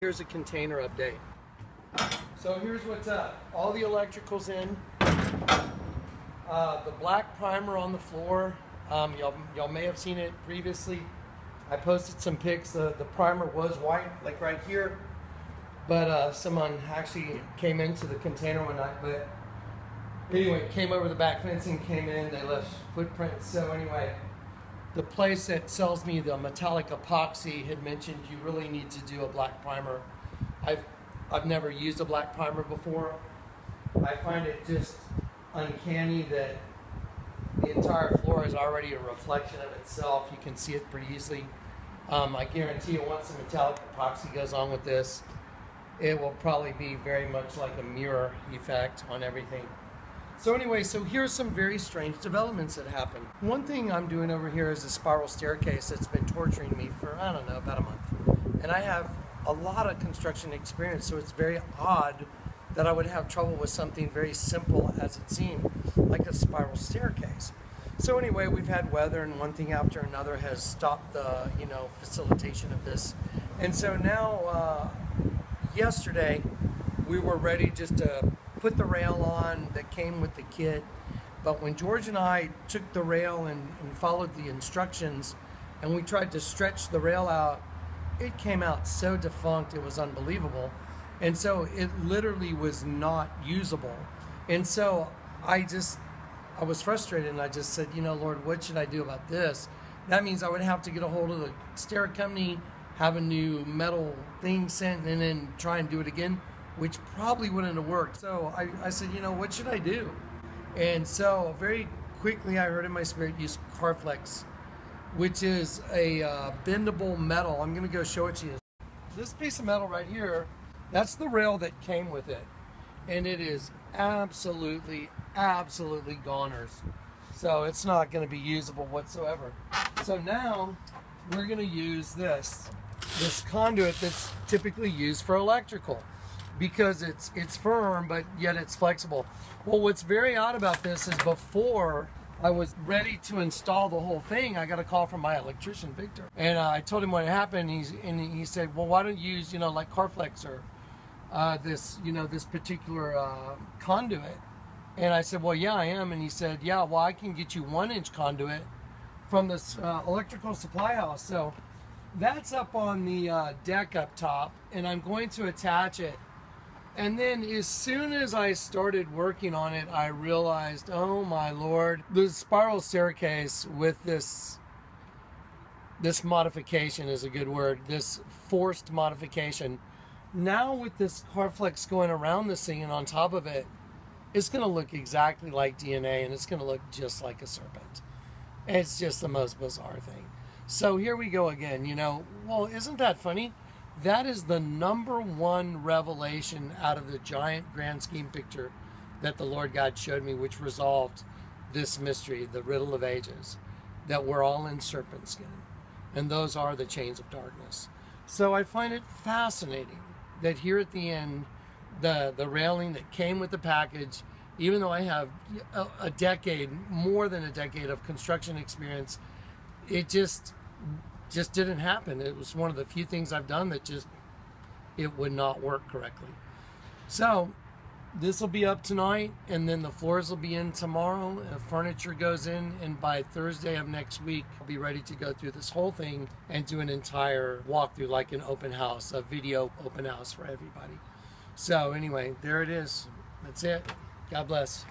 Here's a container update. So here's what's up. All the electrical's in. The black primer on the floor. Y'all may have seen it previously. I posted some pics. The primer was white, like right here. But someone actually came into the container one night. But anyway, came over the back fencing, came in, they left footprints. So anyway, the place that sells me the metallic epoxy had mentioned you really need to do a black primer. I've never used a black primer before. I find it just uncanny that the entire floor is already a reflection of itself. You can see it pretty easily. I guarantee you once the metallic epoxy goes on with this, it will probably be very much like a mirror effect on everything. So anyway, so here's some very strange developments that happened. One thing I'm doing over here is a spiral staircase that's been torturing me for, I don't know, about a month. And I have a lot of construction experience, so it's very odd that I would have trouble with something very simple as it seemed, like a spiral staircase. So anyway, we've had weather and one thing after another has stopped the, facilitation of this. And so now, yesterday, we were ready just to put the rail on that came with the kit. But when George and I took the rail and followed the instructions and we tried to stretch the rail out, it came out so defunct, it was unbelievable. And so it literally was not usable. And so I was frustrated and I just said, Lord, what should I do about this? That means I would have to get a hold of the stair company, have a new metal thing sent, and then try and do it again, which probably wouldn't have worked. So I said, what should I do? And so very quickly I heard in my spirit use Carflex, which is a bendable metal. I'm gonna go show it to you. This piece of metal right here, that's the rail that came with it. And it is absolutely goners. So it's not gonna be usable whatsoever. So now we're gonna use this conduit that's typically used for electrical, because it's firm, but yet it's flexible. Well, what's very odd about this is before I was ready to install the whole thing, I got a call from my electrician, Victor. And I told him what happened, and he said, well, why don't you use, like Carflex or this particular conduit? And I said, well, yeah, I am. And he said, yeah, well, I can get you 1-inch conduit from this electrical supply house. So that's up on the deck up top, and I'm going to attach it. And then as soon as I started working on it, I realized, oh my Lord, the spiral staircase with this modification is a good word, this forced modification. Now with this Carflex going around this thing and on top of it, it's going to look exactly like DNA, and it's going to look just like a serpent. It's just the most bizarre thing. So here we go again, well, isn't that funny? That is the #1 revelation out of the giant grand scheme picture that the Lord God showed me, which resolved this mystery, the riddle of ages, that we're all in serpent skin. And those are the chains of darkness. So I find it fascinating that here at the end, the railing that came with the package, even though I have a decade, more than a decade of construction experience, it just didn't happen. It was one of the few things I've done that it would not work correctly. So this will be up tonight, and then the floors will be in tomorrow, and furniture goes in, and by Thursday of next week, I'll be ready to go through this whole thing and do an entire walkthrough, like an open house, a video open house for everybody. So anyway, there it is. That's it. God bless.